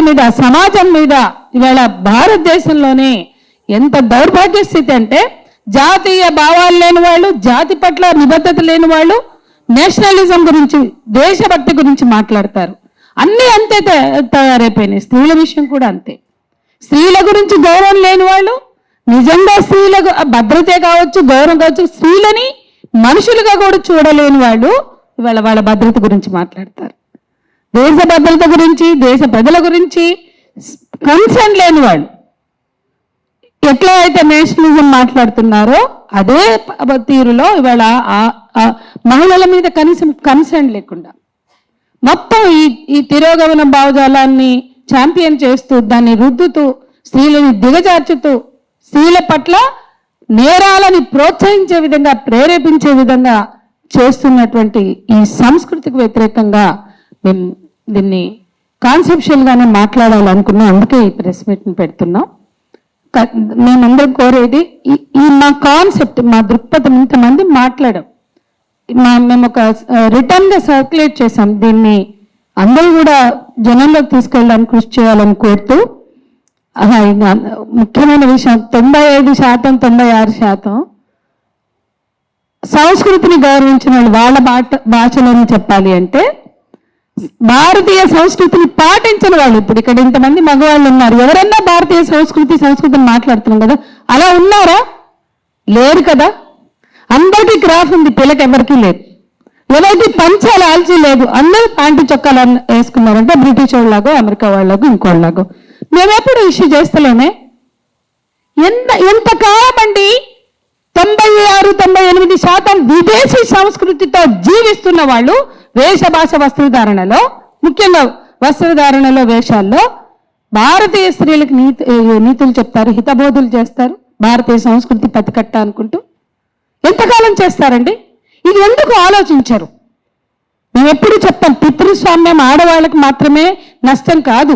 మీద, సమాజం మీద ఇవాళ భారతదేశంలోనే ఎంత దౌర్భాగ్య స్థితి అంటే జాతీయ భావాలు లేని వాళ్ళు, జాతి పట్ల నిబద్ధత లేని వాళ్ళు నేషనలిజం గురించి, దేశభక్తి గురించి మాట్లాడతారు. అన్నీ అంతే తయారైపోయినాయి. స్త్రీల విషయం కూడా అంతే. స్త్రీల గురించి గౌరవం లేని వాళ్ళు, నిజంగా స్త్రీలకు భద్రతే కావచ్చు, గౌరవం కావచ్చు, స్త్రీలని మనుషులుగా కూడా చూడలేని వాళ్ళు ఇవాళ వాళ్ళ భద్రత గురించి మాట్లాడతారు. దేశ భద్రత గురించి, దేశ ప్రజల గురించి కన్సర్న్ లేని వాళ్ళు ఎట్లా అయితే నేషనలిజం మాట్లాడుతున్నారో అదే తీరులో ఇవాళ మహిళల మీద కనీసం కన్సర్న్ లేకుండా మొత్తం ఈ తిరోగమన భావజాలాన్ని ఛాంపియన్ చేస్తూ, దాన్ని రుద్దుతూ, స్త్రీలని దిగజార్చుతూ, స్త్రీల పట్ల నేరాలని ప్రోత్సహించే విధంగా, ప్రేరేపించే విధంగా చేస్తున్నటువంటి ఈ సంస్కృతికి వ్యతిరేకంగా మేము దీన్ని కాన్సెప్షువల్గానే మాట్లాడాలనుకున్నాం. అందుకే ఈ ప్రెస్ మీట్ని పెడుతున్నాం. మేమందరం కోరేది ఈ మా కాన్సెప్ట్, మా దృక్పథం ఇంతమంది మాట్లాడాం. మేము ఒక రిటర్న్గా సర్క్యులేట్ చేసాం. దీన్ని అందరూ కూడా జనంలోకి తీసుకెళ్ళడానికి కృషి చేయాలని కోరుతూ, ముఖ్యమైన విషయం 95%, 96% సంస్కృతిని గౌరవించిన వాళ్ళ భాషలోనే చెప్పాలి అంటే భారతీయ సంస్కృతిని పాటించిన వాళ్ళు. ఇప్పుడు ఇక్కడ ఇంతమంది మగవాళ్ళు ఉన్నారు. ఎవరన్నా భారతీయ సంస్కృతిని మాట్లాడుతున్నాం కదా, అలా ఉన్నారా? లేరు కదా. అందరికీ క్రాఫ్ ఉంది, పిల్లకి ఎవరికీ లేదు. ఎవరికి పంచాలు ఆల్చి లేదు. అందరూ ప్యాంటు చొక్కాలు వేసుకున్నారంటే బ్రిటిష్ వాళ్ళలాగో, అమెరికా వాళ్ళలాగో, ఇంకోళ్ళలాగో. మేమెప్పుడు ఇష్యూ చేస్తలేమే. ఎంతకాలం అండి? 96-98% విదేశీ సంస్కృతితో జీవిస్తున్న వాళ్ళు వేష భాష వస్త్రధారణలో, ముఖ్యంగా వస్త్రధారణలో, వేషాల్లో భారతీయ స్త్రీలకు నీతులు చెప్తారు, హితబోధులు చేస్తారు, భారతీయ సంస్కృతి పతికట్ట అనుకుంటూ. ఎంతకాలం చేస్తారండి? ఇది ఎందుకు ఆలోచించరు? మేము ఎప్పుడు చెప్తాం, పితృస్వామ్యం ఆడవాళ్ళకి మాత్రమే నష్టం కాదు.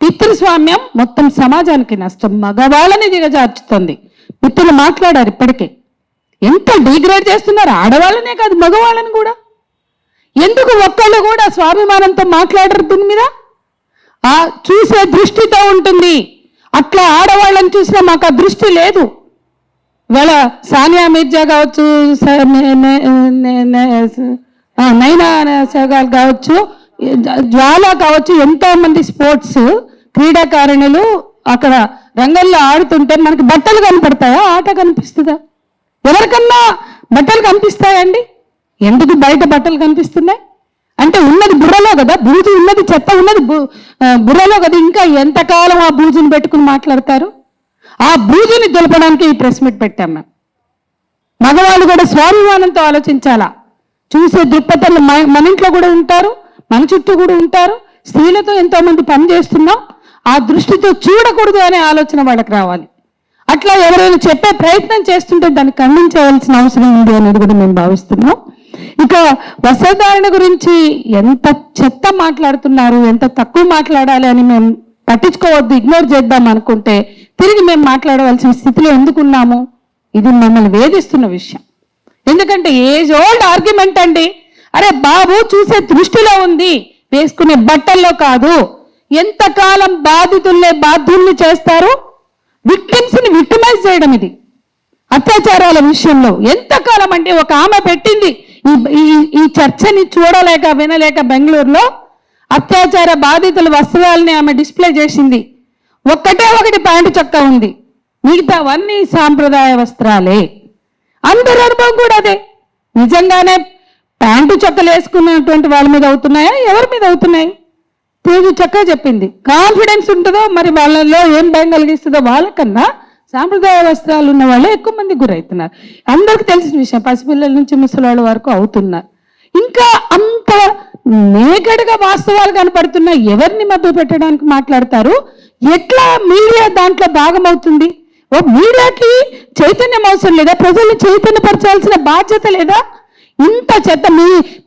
పితృస్వామ్యం మొత్తం సమాజానికి నష్టం, మగవాళ్ళని దిగజార్చుతుంది. మిత్రులు మాట్లాడారు ఇప్పటికే. ఎంత డిగ్రేడ్ చేస్తున్నారు ఆడవాళ్ళనే కాదు, మగవాళ్ళని కూడా. ఎందుకు ఒక్కళ్ళు కూడా స్వాభిమానంతో మాట్లాడరు దీని మీద? చూసే దృష్టితో ఉంటుంది. అట్లా ఆడవాళ్ళని చూసినా మాకు ఆ దృష్టి లేదు. ఇవాళ సానియా మిర్జా కావచ్చు, నైనా సెహ్వాగ్ కావచ్చు, జ్వాల కావచ్చు, ఎంతో మంది స్పోర్ట్స్ క్రీడాకారిణులు అక్కడ రంగంలో ఆడుతుంటే మనకి బట్టలు కనపడతాయా? ఆట కనిపిస్తుందా? ఎవరికన్నా బట్టలు కనిపిస్తాయండి? ఎందుకు బయట బట్టలు కనిపిస్తున్నాయి అంటే ఉన్నది బుర్రలో కదా, బూజు ఉన్నది, చెత్త ఉన్నది బుర్రలో కదా. ఇంకా ఎంతకాలం ఆ బూజుని పెట్టుకుని మాట్లాడతారు? ఆ బూజుని దులపడానికి ఈ ప్రెస్ మీట్ పెట్టాం మేము. మగవాళ్ళు కూడా స్వాభిమానంతో ఆలోచించాలా. చూసే దృక్పథాలు మన ఇంట్లో కూడా ఉంటారు, మన చుట్టూ కూడా ఉంటారు. స్త్రీలతో ఎంతోమంది పని చేస్తున్నాం. ఆ దృష్టితో చూడకూడదు అనే ఆలోచన వాళ్ళకి రావాలి. అట్లా ఎవరైనా చెప్పే ప్రయత్నం చేస్తుంటే దాన్ని ఖండించవలసిన అవసరం ఉంది అనేది కూడా మేము భావిస్తున్నాం. ఇక వస్త్రధారణ గురించి ఎంత చెత్త మాట్లాడుతున్నారు, ఎంత తక్కువ మాట్లాడాలి అని మేము పట్టించుకోవద్దు, ఇగ్నోర్ చేద్దాం అనుకుంటే తిరిగి మేము మాట్లాడవలసిన స్థితిలో ఎందుకున్నాము? ఇది మమ్మల్ని వేధిస్తున్న విషయం. ఎందుకంటే ఏజ్ ఓల్డ్ ఆర్గ్యుమెంట్ అండి. అరే బాబు, చూసే దృష్టిలో ఉంది, వేసుకునే బట్టల్లో కాదు. ఎంతకాలం బాధ్యుల్ని చేస్తారు? విక్టిమ్స్ని విక్టిమైజ్ చేయడం ఇది అత్యాచారాల విషయంలో. ఎంతకాలం అంటే ఒక ఆమె పెట్టింది ఈ చర్చని చూడలేక వినలేక బెంగళూరులో అత్యాచార బాధితుల వస్త్రాలని ఆమె డిస్ప్లే చేసింది. ఒకటి ప్యాంటు చొక్కా ఉంది, మిగతావన్నీ సాంప్రదాయ వస్త్రాలే. అందరి అనుభవం కూడా అదే. నిజంగానే ప్యాంటు చొక్కలు వేసుకున్నటువంటి వాళ్ళ మీద అవుతున్నాయా? ఎవరి మీద అవుతున్నాయి? తేజు చొక్కా చెప్పింది. కాన్ఫిడెన్స్ ఉంటుందో మరి వాళ్ళలో ఏం భయం కలిగిస్తుందో వాళ్ళకన్నా సాంప్రదాయ వస్త్రాలు ఉన్న వాళ్ళే ఎక్కువ మంది గురవుతున్నారు. అందరికి తెలిసిన విషయం. పసిపిల్లల నుంచి ముసలివాళ్ళ వరకు అవుతున్నారు. ఇంకా అంత నేగడగా వాస్తవాలు కనపడుతున్నా ఎవరిని మభ్య పెట్టడానికి మాట్లాడతారు? ఎట్లా మీడియా దాంట్లో భాగం అవుతుంది? ఓ మీడియాకి చైతన్యం అవసరం లేదా? ప్రజల్ని చైతన్యపరచాల్సిన బాధ్యత లేదా? ఇంత చెత్త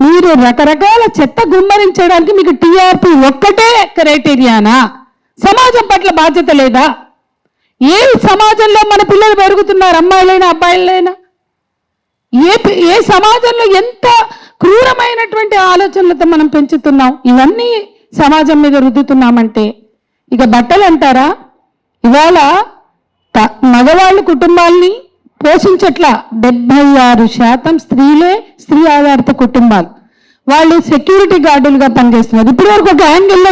మీరు రకరకాల చెత్త గుమ్మరించడానికి మీకు టీఆర్పీ ఒక్కటే క్రైటీరియానా? సమాజం పట్ల బాధ్యత లేదా? ఏ సమాజంలో మన పిల్లలు పెరుగుతున్నారు, అమ్మాయిలైనా అబ్బాయిలైనా? ఏ సమాజంలో ఎంత క్రూరమైనటువంటి ఆలోచనలతో మనం పెంచుతున్నాం? ఇవన్నీ సమాజం మీద రుద్దుతున్నామంటే ఇక బట్టలు అంటారా, ఇవాళ మగవాళ్ళు కుటుంబాల్ని పోషించట్లా. 76% స్త్రీలే, స్త్రీ ఆధారిత కుటుంబాలు. వాళ్ళు సెక్యూరిటీ గార్డులుగా పనిచేస్తున్నారు. ఇప్పటి వరకు ఒక యాంగిల్లో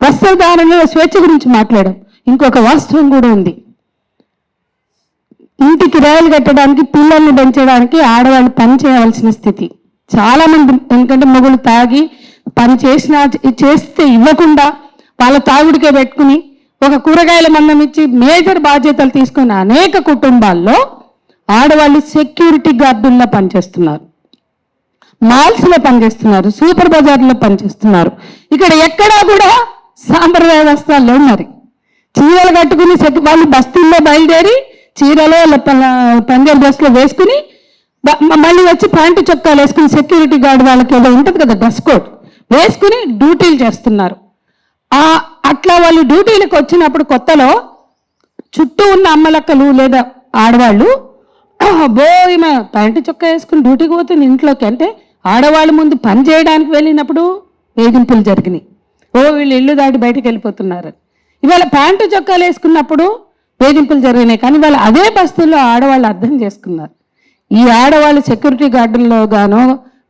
వస్త్రధారణలో స్వేచ్ఛ గురించి మాట్లాడాం. ఇంకొక వాస్తవం కూడా ఉంది. ఇంటి కిరాయిలు కట్టడానికి, పిల్లల్ని పెంచడానికి ఆడవాళ్ళు పని చేయవలసిన స్థితి చాలా మంది. ఎందుకంటే మొగులు తాగి పని చేస్తే ఇవ్వకుండా వాళ్ళ తాగుడికే పెట్టుకుని ఒక కూరగాయల మందం ఇచ్చి మేజర్ బాధ్యతలు తీసుకున్న అనేక కుటుంబాల్లో ఆడవాళ్ళు సెక్యూరిటీ గార్డుల్లో పనిచేస్తున్నారు, మాల్స్లో పనిచేస్తున్నారు, సూపర్ బజార్లో పనిచేస్తున్నారు. ఇక్కడ ఎక్కడా కూడా సాంప్రదాయ వస్త్రాల్లో మరి చీరలు కట్టుకుని వాళ్ళు బస్తీల్లో బయలుదేరి చీరలో పంజాబ్ డ్రెస్లో వేసుకుని మళ్ళీ వచ్చి ప్యాంటు చొక్కాలు వేసుకుని సెక్యూరిటీ గార్డ్ వాళ్ళకి ఏదో ఉంటుంది కదా డ్రెస్ కోడ్ వేసుకుని డ్యూటీలు చేస్తున్నారు. అట్లా వాళ్ళు డ్యూటీలకు వచ్చినప్పుడు కొత్తలో చుట్టూ ఉన్న అమ్మలక్కలు లేదా ఆడవాళ్ళు ఈమె ప్యాంటు చొక్కా వేసుకుని డ్యూటీకి పోతుంది ఇంట్లోకి అంటే ఆడవాళ్ళు ముందు పని చేయడానికి వెళ్ళినప్పుడు వేధింపులు జరిగినాయి. వీళ్ళు ఇల్లు దాటి బయటకు వెళ్ళిపోతున్నారు. ఇవాళ ప్యాంటు చొక్కాలు వేసుకున్నప్పుడు వేధింపులు జరిగినాయి. కానీ వాళ్ళు అదే బస్తీల్లో ఆడవాళ్ళు అర్థం చేసుకున్నారు. ఈ ఆడవాళ్ళు సెక్యూరిటీ గార్డుల్లో గానో,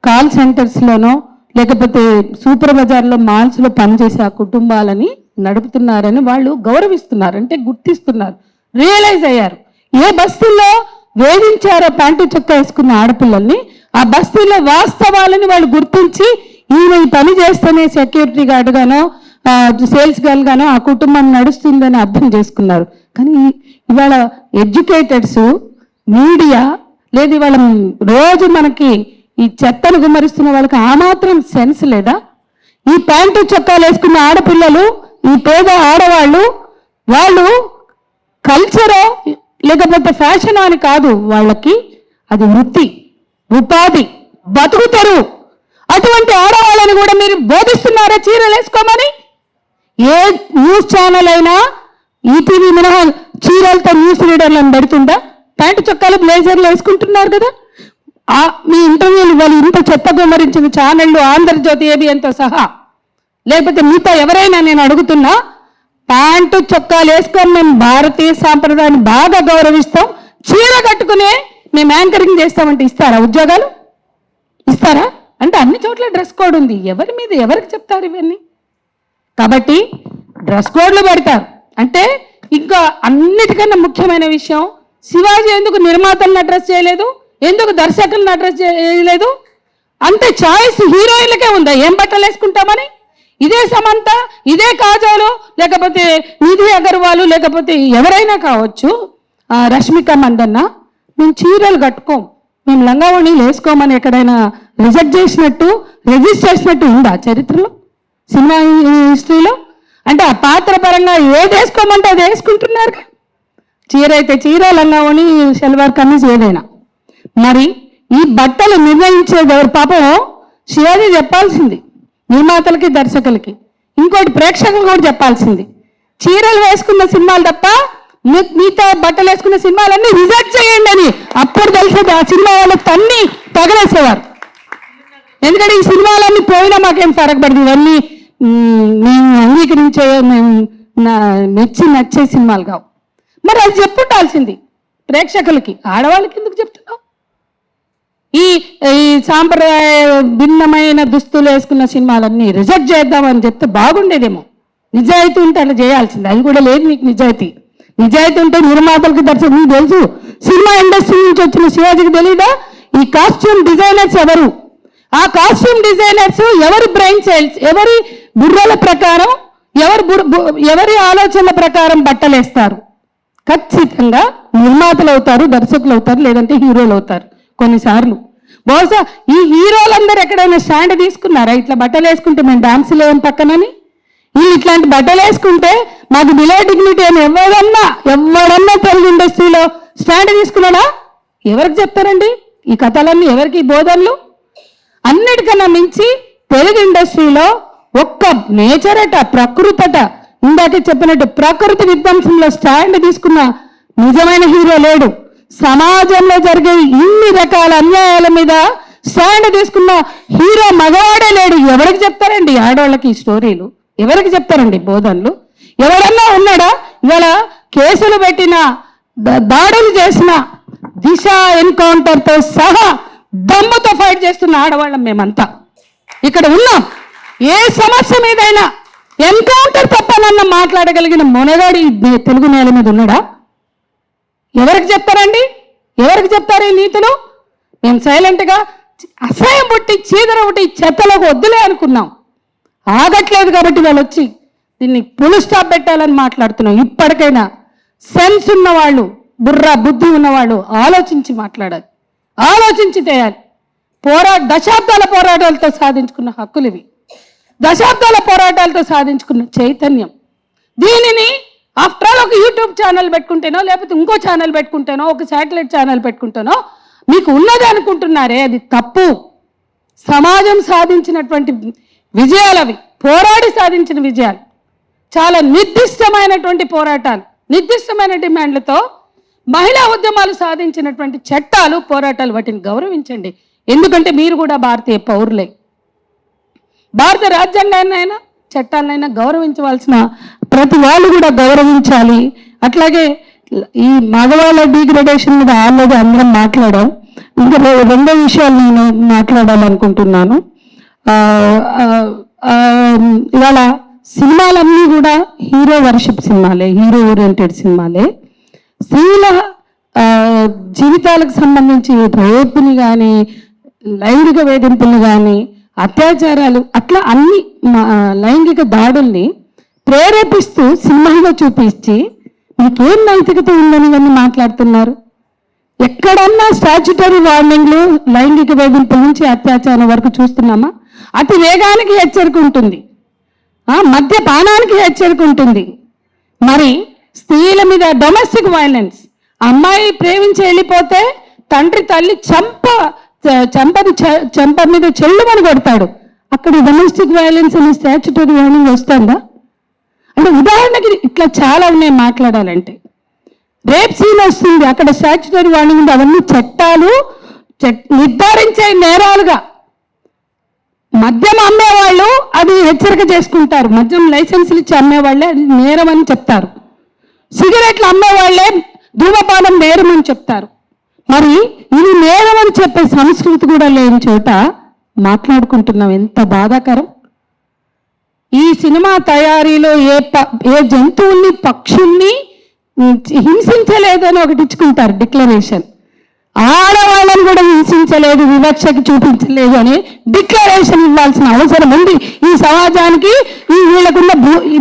కాల్ సెంటర్స్లోనో, లేకపోతే సూపర్ బజార్లో, మాల్స్లో పనిచేసే ఆ కుటుంబాలని నడుపుతున్నారని వాళ్ళు గౌరవిస్తున్నారు, అంటే గుర్తిస్తున్నారు, రియలైజ్ అయ్యారు. ఏ బస్తీల్లో వేధించారో ప్యాంటు చొక్కా వేసుకున్న ఆడపిల్లల్ని, ఆ బస్తీల్లో వాస్తవాలని వాళ్ళు గుర్తించి ఈయన ఈ పని చేస్తేనే సెక్యూరిటీ గార్డు గానో, సేల్స్ గర్ల్ గానో ఆ కుటుంబం నడుస్తుందని అర్థం చేసుకున్నారు. కానీ ఇవాళ ఎడ్యుకేటెడ్స్, మీడియా లేదు, ఇవాళ రోజు మనకి ఈ చెత్తను గుమ్మరిస్తున్న వాళ్ళకి ఆ మాత్రం సెన్స్ లేదా? ఈ ప్యాంటు చొక్కాలు వేసుకున్న ఆడపిల్లలు, ఈ పేద ఆడవాళ్ళు, వాళ్ళు కల్చరో లేకపోతే ఫ్యాషన్ అని కాదు, వాళ్ళకి అది వృత్తి, ఉపాధి, బతుకుతారు. అటువంటి ఆడవాళ్ళని కూడా మీరు బోధిస్తున్నారా చీరలు వేసుకోమని? ఏ న్యూస్ ఛానల్ అయినా ఈటీవీ మినహా చీరలతో న్యూస్ రీడర్లను పెడుతుందా? ప్యాంటు చొక్కాలు బ్లేజర్లు వేసుకుంటున్నారు కదా. మీ ఇంటర్వ్యూలు ఇవ్వాలి. ఇంత చెత్త గుమ్మరించిన ఛానళ్ళు, ఆంధ్రజ్యోతి, ఏబిఎన్తో సహా, లేకపోతే మీతో ఎవరైనా నేను అడుగుతున్నా, ప్యాంటు చొక్కాలు వేసుకొని మేము భారతీయ సాంప్రదాయాన్ని బాగా గౌరవిస్తాం, చీర కట్టుకునే మేము యాంకరింగ్ చేస్తామంటే ఇస్తారా? ఉద్యోగాలు ఇస్తారా? అంటే అన్ని చోట్ల డ్రెస్ కోడ్ ఉంది. ఎవరి మీద ఎవరికి చెప్తారు ఇవన్నీ? కాబట్టి డ్రెస్ కోడ్లు పెడతారు. అంటే ఇంకా అన్నిటికన్నా ముఖ్యమైన విషయం, శివాజీ ఎందుకు నిర్మాతలను అడ్రస్ చేయలేదు, ఎందుకు దర్శకులను అడ్రస్ చేయలేదు? అంతే చాయిస్ హీరోయిన్లకే ఉందా ఏం బట్టలు వేసుకుంటామని? ఇదే సమంత, ఇదే కాజోలు, లేకపోతే నిధి అగర్వాల్, లేకపోతే ఎవరైనా కావచ్చు, రష్మిక మందన్న, మేము చీరలు కట్టుకోం, మేము లంగావణీలు వేసుకోమని ఎక్కడైనా రిజెక్ట్ చేసినట్టు, రిజిస్టర్ చేసినట్టు ఉందా చరిత్రలో, సినిమా హిస్టరీలో? అంటే ఆ పాత్ర పరంగా ఏది వేసుకోమంటే అది వేసుకుంటున్నారు. చీర అయితే చీర, లంగావణి, షల్వార్ కమీజ్ ఏదైనా. మరి ఈ బట్టలు నిర్ణయించేది ఎవరు? పాపం శివాజీ చెప్పాల్సింది నిర్మాతలకి, దర్శకులకి. ఇంకోటి ప్రేక్షకులు కూడా చెప్పాల్సింది, చీరలు వేసుకున్న సినిమాలు తప్ప మిగతా బట్టలు వేసుకున్న సినిమాలన్నీ రిజెక్ట్ చేయండి అని. అప్పుడు తెలిసేది ఆ సినిమా వాళ్ళకి తన్ని తగలేసేవారు. ఎందుకంటే ఈ సినిమాలన్నీ పోయినా మాకేం ఫరకపడదు, ఇవన్నీ మేము అంగీకరించే, మేము నచ్చే సినిమాలు కావు. మరి అది చెప్పుండాల్సింది ప్రేక్షకులకి. ఆడవాళ్ళకి ఎందుకు చెప్తున్నావు? ఈ సాంప్రదాయ భిన్నమైన దుస్తులు వేసుకున్న సినిమాలన్నీ రిజెక్ట్ చేద్దామని చెప్తే బాగుండేదేమో. నిజాయితీ ఉంటే అలా చేయాల్సింది. అది కూడా లేదు మీకు నిజాయితీ. నిజాయితీ ఉంటే నిర్మాతలకు, దర్శకులకు తెలుసు. సినిమా ఇండస్ట్రీ నుంచి వచ్చిన శివాజీకి తెలీదా ఈ కాస్ట్యూమ్ డిజైనర్స్ ఎవరు? ఆ కాస్ట్యూమ్ డిజైనర్స్ ఎవరి బ్రెయిన్ సెల్స్, ఎవరి బుర్రల ప్రకారం, ఎవరి ఆలోచనల ప్రకారం బట్టలు వేస్తారు? ఖచ్చితంగా నిర్మాతలు అవుతారు, దర్శకులు అవుతారు, లేదంటే హీరోలు అవుతారు. కొన్నిసార్లు బహుశా ఈ హీరోలందరూ ఎక్కడైనా స్టాండ్ తీసుకున్నారా? ఇట్లా బట్టలు వేసుకుంటే మేము డాన్స్ లేవం పక్కనని, వీళ్ళు ఇట్లాంటి బట్టలు వేసుకుంటే మాకు బిలో డిగ్నిటీ అని ఎవడన్నా తెలుగు ఇండస్ట్రీలో స్టాండ్ తీసుకున్నాడా? ఎవరికి చెప్తారండి ఈ కథలన్నీ? ఎవరికి బోధనలు? అన్నిటికన్నా మించి తెలుగు ఇండస్ట్రీలో ఒక్క నేచర్ అట, ప్రకృతి అట, ఇందాకే చెప్పినట్టు ప్రకృతి విధ్వంసంలో స్టాండ్ తీసుకున్న నిజమైన హీరో లేడు. సమాజంలో జరిగే ఇన్ని రకాల అన్యాయాల మీద స్టాండ్ తీసుకున్న హీరో మగవాడే లేడు. ఎవరికి చెప్తారండి ఆడవాళ్ళకి ఈ స్టోరీలు? ఎవరికి చెప్తారండి బోధనలు? ఎవరన్నా ఉన్నాడా? ఇవాళ కేసులు పెట్టిన, దాడులు చేసిన, దిశ ఎన్కౌంటర్తో సహా దమ్ముతో ఫైట్ చేస్తున్న ఆడవాళ్ళం మేమంతా ఇక్కడ ఉన్నాం. ఏ సమస్య మీదైనా ఎన్కౌంటర్ తప్పనన్న మాట్లాడగలిగిన మొనగాడు ఈ తెలుగు నేల మీద ఉన్నాడా? ఎవరికి చెప్తారండి? ఎవరికి చెప్తారు ఈ నీతులు? మేము సైలెంట్గా అసహ్యం పుట్టి చీదర పుట్టి చెత్తలోకి వద్దులే అనుకున్నాం. ఆగట్లేదు కాబట్టి వాళ్ళు వచ్చి దీన్ని ఫుల్ స్టాప్ పెట్టాలని మాట్లాడుతున్నాం. ఇప్పటికైనా సెన్స్ ఉన్నవాళ్ళు, బుద్ధి ఉన్నవాళ్ళు ఆలోచించి మాట్లాడాలి, ఆలోచించి చేయాలి. దశాబ్దాల పోరాటాలతో సాధించుకున్న హక్కులు ఇవి, దశాబ్దాల పోరాటాలతో సాధించుకున్న చైతన్యం. దీనిని ఆఫ్టర్ ఆల్ ఒక యూట్యూబ్ ఛానల్ పెట్టుకుంటేనో, లేకపోతే ఇంకో ఛానల్ పెట్టుకుంటేనో, ఒక శాటిలైట్ ఛానల్ పెట్టుకుంటేనో మీకు ఉన్నది అనుకుంటున్నారే, అది తప్పు. సమాజం సాధించినటువంటి విజయాలు అవి, పోరాడి సాధించిన విజయాలు. చాలా నిర్దిష్టమైనటువంటి పోరాటాలు, నిర్దిష్టమైన డిమాండ్లతో మహిళా ఉద్యమాలు సాధించినటువంటి చట్టాలు, పోరాటాలు, వాటిని గౌరవించండి. ఎందుకంటే మీరు కూడా భారతీయ పౌరులే. భారత రాజ్యాంగాన్నైనా చట్టాలనైనా గౌరవించవలసిన ప్రతి వాళ్ళు కూడా గౌరవించాలి. అట్లాగే ఈ మగవాళ్ళ డిగ్రేడేషన్ మీద ఆల్రెడీ అందరం మాట్లాడాం. ఇంకా రెండో విషయాలు నేను మాట్లాడాలనుకుంటున్నాను. ఇవాళ సినిమాలన్నీ కూడా హీరో వర్షిప్ సినిమాలే, హీరో ఓరియంటెడ్ సినిమాలే. స్త్రీల జీవితాలకు సంబంధించి రేపుని కానీ, లైంగిక వేధింపులు కానీ, అత్యాచారాలు, అట్లా అన్ని లైంగిక దాడుల్ని ప్రేరేపిస్తూ సినిమాగా చూపించి మీకేం నైతికత ఉందని ఇవన్నీ మాట్లాడుతున్నారు. ఎక్కడన్నా స్టాచ్యుటరీ వార్నింగ్లు లైంగిక వేధింపుల నుంచి అత్యాచారం వరకు చూస్తున్నామా? అతి వేగానికి హెచ్చరిక ఉంటుంది, మద్యపానానికి హెచ్చరిక ఉంటుంది. మరి స్త్రీల మీద డొమెస్టిక్ వైలెన్స్, అమ్మాయి ప్రేమించి వెళ్ళిపోతే తండ్రి తల్లి చెంప మీద చెల్లుమని కొడతాడు. అక్కడ డొమెస్టిక్ వైలెన్స్ అని స్టాచ్యుటరీ వార్నింగ్ వస్తుందా? అంటే ఉదాహరణకి ఇట్లా చాలా ఉన్నాయి మాట్లాడాలంటే. రేప్ సీన్ వస్తుంది, అక్కడ స్టాచ్యుటరీ వార్నింగ్ ఉంది. అవన్నీ చట్టాలు నిర్ధారించే నేరాలుగా. మద్యం అమ్మేవాళ్ళు అది హెచ్చరిక చేసుకుంటారు, మద్యం లైసెన్సులు ఇచ్చి అమ్మేవాళ్ళే అది నేరం అని చెప్తారు. సిగరెట్లు అమ్మేవాళ్ళే ధూమపానం నేరం అని చెప్తారు. మరి ఇది నేరం అని చెప్పే సంస్కృతి కూడా లేని చోట మాట్లాడుకుంటున్నాం. ఎంత బాధాకరం. ఈ సినిమా తయారీలో ఏ జంతువుల్ని, పక్షుల్ని హింసించలేదని ఒకటి ఇచ్చుకుంటారు డిక్లరేషన్. ఆడవాళ్ళని కూడా హింసించలేదు, వివక్షకి చూపించలేదు అని డిక్లరేషన్ ఇవ్వాల్సిన అవసరం ఉంది. ఈ సమాజానికి వీళ్ళకున్న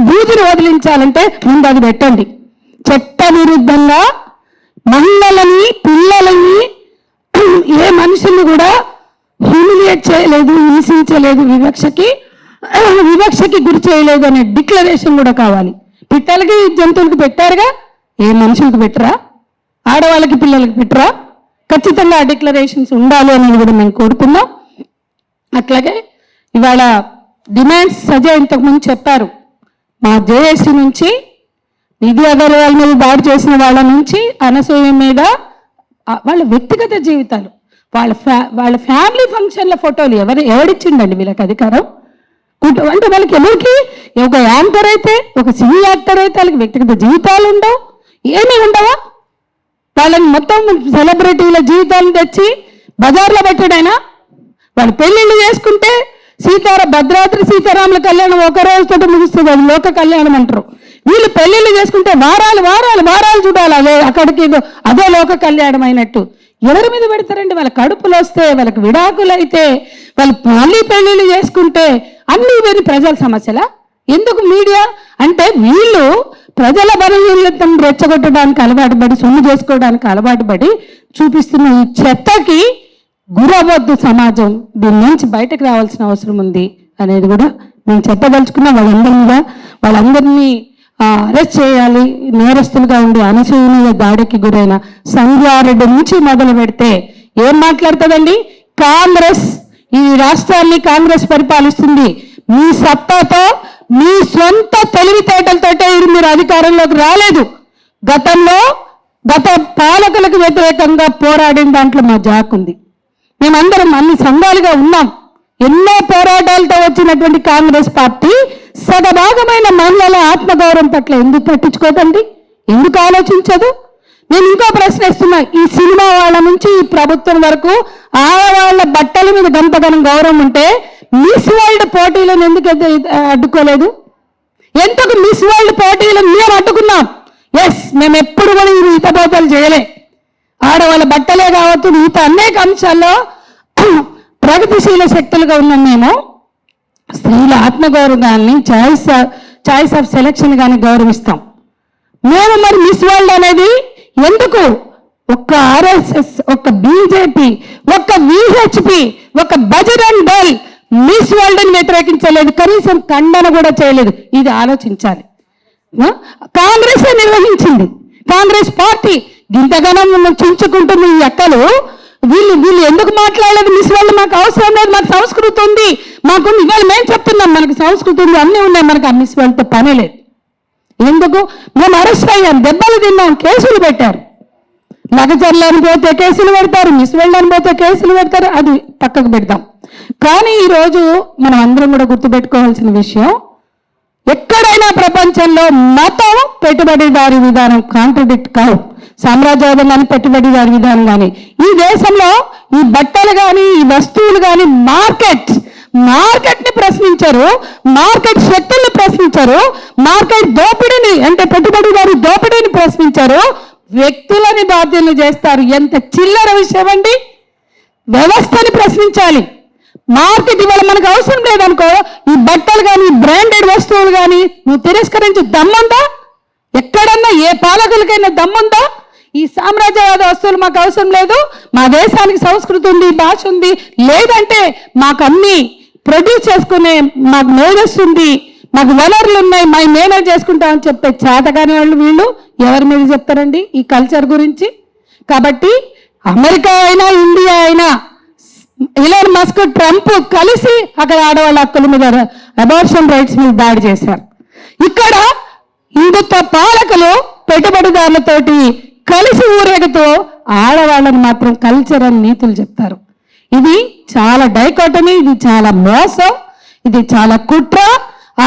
బూజుని వదిలించాలంటే ముందు అది పెట్టండి. చట్ట విరుద్ధంగా మహిళలని, పిల్లలని, ఏ మనుషుల్ని కూడా హ్యూమిలియేట్ చేయలేదు, హింసించలేదు, వివక్షకి గురి చేయలేదు అనే డిక్లరేషన్ కూడా కావాలి. పిట్టలకి జంతువులకి పెట్టారుగా, ఏ మనుషులకు పెట్టరా? ఆడవాళ్ళకి పిల్లలకి పెట్టరా? ఖచ్చితంగా ఆ డిక్లరేషన్స్ ఉండాలి అనేది కూడా మేము కోరుతున్నాం. అట్లాగే ఇవాళ డిమాండ్స్ సజయ్ ఇంతకుముందు చెప్పారు. మా జేఏసీ నుంచి నిధి అగర్వాల్ మీద దాడి చేసిన వాళ్ళ నుంచి అనసూయ మీద వాళ్ళ వ్యక్తిగత జీవితాలు, వాళ్ళ ఫ్యామిలీ ఫంక్షన్ల ఫోటోలు ఎవరిచ్చిండండి వీళ్ళకి అధికారం? అంటే వాళ్ళకి ఎవరికి, ఒక యాంకర్ అయితే, ఒక సినీ యాక్టర్ అయితే వాళ్ళకి వ్యక్తిగత జీవితాలు ఉండవు, ఏమీ ఉండవా? వాళ్ళని మొత్తం సెలబ్రిటీల జీవితాలను తెచ్చి బజార్లో పెట్టాడైనా. వాళ్ళు పెళ్ళిళ్ళు చేసుకుంటే భద్రాద్రి సీతారాముల కళ్యాణం ఒక రోజుతో ముగుస్తుంది, అది లోక కళ్యాణం అంటారు. వీళ్ళు పెళ్ళిళ్ళు చేసుకుంటే వారాలు వారాలు వారాలు చూడాలి, అక్కడికి అదే లోక కళ్యాణం అయినట్టు. ఎవరి మీద పెడతారండి? వాళ్ళ కడుపులు వస్తే, వాళ్ళకి విడాకులు అయితే, వాళ్ళు మళ్ళీ పెళ్ళిళ్ళు చేసుకుంటే అన్ని ఇవన్నీ ప్రజల సమస్యలా? ఎందుకు మీడియా అంటే వీళ్ళు ప్రజల బలహీనతను రెచ్చగొట్టడానికి అలవాటు పడి, సొమ్ము చేసుకోవడానికి అలవాటు పడి చూపిస్తున్న ఈ చెత్తకి గురవద్దు సమాజం. దీని నుంచి బయటకు రావాల్సిన అవసరం ఉంది అనేది కూడా మేము చెప్పదలుచుకున్నా. వాళ్ళందరినీ అరెస్ట్ చేయాలి. నేరస్తులుగా ఉండి అనసూయ మీద దాడికి గురైన సంధ్యారెడ్డి నుంచి మొదలు పెడితే ఏం మాట్లాడుతుందండి? కాంగ్రెస్, ఈ రాష్ట్రాన్ని కాంగ్రెస్ పరిపాలిస్తుంది. మీ సత్తాతో, మీ సొంత తెలివితేటలతోటే మీరు అధికారంలోకి రాలేదు. గత పాలకులకు వ్యతిరేకంగా పోరాడిన దాంట్లో మా జాక్ ఉంది. మేమందరం అన్ని సంఘాలుగా ఉన్నాం. ఎన్నో పోరాటాలతో వచ్చినటువంటి కాంగ్రెస్ పార్టీ సగభాగమైన మహిళల ఆత్మగౌరవం పట్ల ఎందుకు పట్టించుకోదండి? ఎందుకు ఆలోచించదు? నేను ఇంకో ప్రశ్న ఇస్తున్నా. ఈ సినిమా వాళ్ళ నుంచి ఈ ప్రభుత్వం వరకు ఆడవాళ్ళ బట్టల మీద గంతగనం గౌరవం ఉంటే మిస్ వరల్డ్ పోటీలను ఎందుకు అడ్డుకోలేదు? ఎందుకు మిస్ వరల్డ్ పోటీలను మేము అడ్డుకున్నాం? ఎస్, మేము ఎప్పుడు కూడా ఈ ఈతబోతలు చేయలే. ఆడవాళ్ళ బట్టలే కావచ్చు, మిగతా అనేక అంశాల్లో ప్రగతిశీల శక్తులుగా ఉన్నాం మేము. స్త్రీల ఆత్మగౌరవాన్ని చాయిస్ ఆఫ్ సెలక్షన్ కానీ గౌరవిస్తాం మేము. మరి మిస్ వరల్డ్ అనేది ఎందుకు? ఒక్క ఆర్ఎస్ఎస్, ఒక్క బీజేపీ, ఒక్క విహెచ్పి, ఒక్క బజరంగ్ దళ్ మిస్ వరల్డ్ని వ్యతిరేకించలేదు, కనీసం ఖండన కూడా చేయలేదు. ఇది ఆలోచించాలి. కాంగ్రెస్ నిర్వహించింది. కాంగ్రెస్ పార్టీ ఇంతగానం చించుకుంటుంది. ఈ అక్కలు వీళ్ళు ఎందుకు మాట్లాడలేదు? మిస్ వరల్డ్ మాకు అవసరం లేదు, మాకు సంస్కృతి ఉంది, మాకు ఇవాళ మేము చెప్తున్నాం మనకు సంస్కృతి ఉంది, అన్నీ ఉన్నాయి, మనకు ఆ మిస్ వరల్డ్తో పనే లేదు. ఎందుకు? మేము అరెస్ట్ అయ్యాం, దెబ్బలు తిన్నాం, కేసులు పెట్టారు. లగచర్లని పోతే కేసులు పెడతారు, మిస్ వరల్డ్ అని పోతే కేసులు పెడతారు. అది పక్కకు పెడతాం. కానీ ఈరోజు మనం అందరం కూడా గుర్తుపెట్టుకోవాల్సిన విషయం, ఎక్కడైనా ప్రపంచంలో మతం పెట్టుబడిదారి విధానం కాంట్రడిక్ట్ కావు. సామ్రాజ్యవాదం కానీ పెట్టుబడిదారి విధానం కానీ ఈ దేశంలో ఈ బట్టలు కానీ ఈ వస్తువులు కానీ మార్కెట్ని ప్రశ్నించారు, మార్కెట్ శక్తుల్ని ప్రశ్నించారు, మార్కెట్ దోపిడీని అంటే పెట్టుబడిదారి దోపిడీని ప్రశ్నించారు, వ్యక్తులని బాధ్యులు చేస్తారు. ఎంత చిల్లర విషయం అండి! వ్యవస్థని ప్రశ్నించాలి. మార్కెట్ ఇవాళ మనకు అవసరం లేదనుకో, ఈ బట్టలు కానీ బ్రాండెడ్ వస్తువులు కానీ నువ్వు తిరస్కరించి దమ్ముందా? ఎక్కడన్నా ఏ పాలకులకైనా దమ్ముందా? ఈ సామ్రాజ్యవాద వస్తువులు మాకు అవసరం లేదు, మా దేశానికి సంస్కృతి ఉంది, భాష ఉంది, లేదంటే మాకు అన్ని ప్రొడ్యూస్ చేసుకునే మాకు మేనేజ్ ఉంది, మాకు వనరులు ఉన్నాయి, మా మేనేజ్ చేసుకుంటామని చెప్పే చేతగానే వాళ్ళు వీళ్ళు ఎవరి మీద చెప్తారండి ఈ కల్చర్ గురించి? కాబట్టి అమెరికా అయినా ఇండియా అయినా ఇలాన్ మస్క్ ట్రంప్ కలిసి అక్కడ ఆడవాళ్ళ హక్కుల మీద అబార్షన్ రైట్స్ మీద దాడి చేశారు. ఇక్కడ హిందుత్వ పాలకులు పెట్టుబడిదారులతోటి కలిసి ఊరేగుతూ ఆడవాళ్ళని మాత్రం కల్చర్ అని నీతులు చెప్తారు. ఇది చాలా డైకోటమీ, ఇది చాలా మోసం, ఇది చాలా కుట్ర.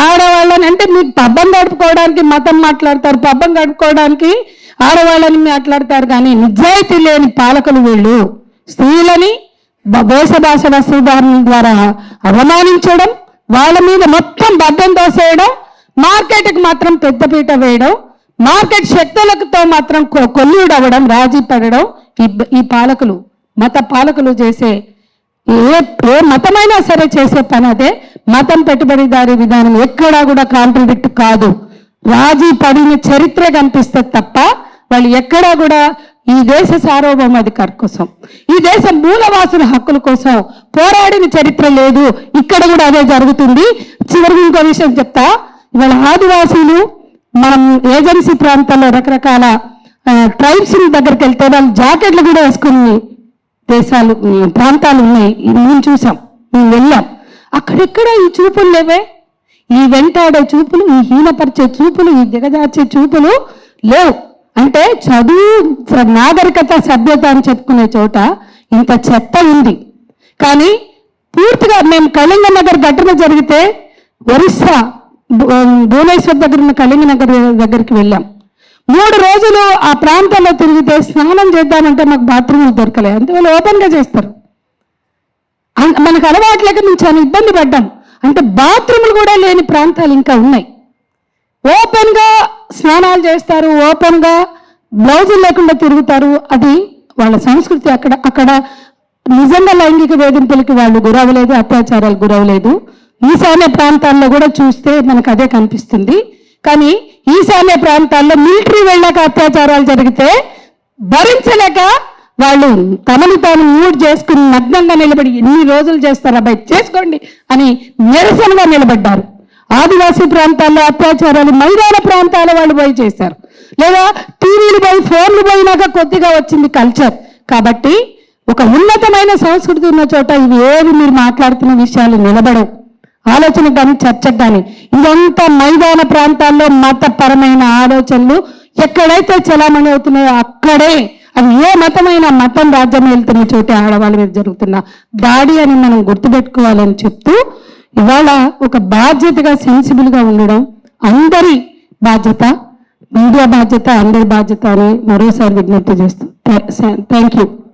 ఆడవాళ్ళని అంటే మీకు పబ్బం గడుపుకోవడానికి మతం మాట్లాడతారు, పబ్బం గడుపుకోవడానికి ఆడవాళ్ళని మాట్లాడతారు, కానీ నిజాయితీ లేని పాలకులు వీళ్ళు. స్త్రీలని దేశ భాష వస్త్రధారణ ద్వారా అవమానించడం, వాళ్ళ మీద మొత్తం బద్దం దోసేయడం, మార్కెట్కి మాత్రం పెద్దపీట వేయడం, మార్కెట్ శక్తులతో మాత్రం కొల్లుడవడం, రాజీ పడడం ఈ పాలకులు, మత పాలకులు చేసే ఏ మతమైనా సరే చేసే పని అదే. మతం పెట్టుబడిదారీ విధానం ఎక్కడా కూడా కాంట్రడిక్ట్ కాదు. రాజీ పడిన చరిత్ర కనిపిస్తుంది తప్ప వాళ్ళు ఎక్కడా కూడా ఈ దేశ సార్వభౌమాధికారి కోసం, ఈ దేశ మూలవాసుల హక్కుల కోసం పోరాడిన చరిత్ర లేదు. ఇక్కడ కూడా అదే జరుగుతుంది. చివరికి ఇంకో విషయం చెప్తా. ఇవాళ ఆదివాసీలు మనం ఏజెన్సీ ప్రాంతాల్లో రకరకాల ట్రైబ్స్ దగ్గరికి వెళ్తే వాళ్ళు జాకెట్లు కూడా వేసుకుని ప్రాంతాలు ఉన్నాయి. మేము చూసాం, మేము వెళ్ళాం. అక్కడెక్కడ ఈ చూపులు లేవే, ఈ వెంటాడే చూపులు, ఈ హీనపరిచే చూపులు, ఈ దిగజార్చే చూపులు లేవు. అంటే చదువు నాగరికత సభ్యత అని చెప్పుకునే చోట ఇంత చెత్త ఉంది. కానీ పూర్తిగా మేము కళింగనగర్ ఘటన జరిగితే ఒరిస్సా భువనేశ్వర్ దగ్గర ఉన్న కళింగనగర్ దగ్గరికి వెళ్ళాం. 3 రోజులు ఆ ప్రాంతంలో తిరిగితే స్నానం చేద్దామంటే మాకు బాత్రూమ్లు దొరకలేదు. అంటే వాళ్ళు ఓపెన్గా చేస్తారు. మనకు అలవాట్లేక మేము చాలా ఇబ్బంది పడ్డాం. అంటే బాత్రూములు కూడా లేని ప్రాంతాలు ఇంకా ఉన్నాయి. ఓపెన్గా స్నానాలు చేస్తారు, ఓపెన్గా బ్లౌజులు లేకుండా తిరుగుతారు. అది వాళ్ళ సంస్కృతి. అక్కడ నిజంగా లైంగిక వేధింపులకి వాళ్ళు గురవలేదు, అత్యాచారాలు గురవలేదు. ఈశాన్య ప్రాంతాల్లో కూడా చూస్తే మనకు అదే కనిపిస్తుంది. కానీ ఈశాన్య ప్రాంతాల్లో మిలిటరీ వెళ్ళాక అత్యాచారాలు జరిగితే భరించలేక వాళ్ళు తమను తాను మ్యూట్ చేసుకుని నగ్నంగా నిలబడి ఎన్ని రోజులు చేస్తారు అబ్బాయి చేసుకోండి అని నిరసనగా నిలబడ్డారు. ఆదివాసీ ప్రాంతాల్లో అత్యాచారాలు మైదాన ప్రాంతాల వాళ్ళు పోయి చేశారు. లేదా టీవీలు పోయి ఫోన్లు పోయినాక కొద్దిగా వచ్చింది కల్చర్. కాబట్టి ఒక ఉన్నతమైన సంస్కృతి ఉన్న చోట ఇవి ఏవి మీరు మాట్లాడుతున్న విషయాలు నిలబడవు. ఆలోచన కానీ చర్చకు కానీ ఇదంతా మైదాన ప్రాంతాల్లో మతపరమైన ఆలోచనలు ఎక్కడైతే చలామణి అవుతున్నాయో అక్కడే అది ఏ మతమైన మతం రాజ్యం వెళ్తున్న చోటే ఆడవాళ్ళ మీద జరుగుతున్న దాడి అని మనం గుర్తుపెట్టుకోవాలని చెప్తూ ఇవాళ ఒక బాధ్యతగా సెన్సిబుల్గా ఉండడం అందరి బాధ్యత, మీడియా బాధ్యత, అందరి బాధ్యత అని మరోసారి విజ్ఞప్తి చేస్తూ థ్యాంక్ యూ.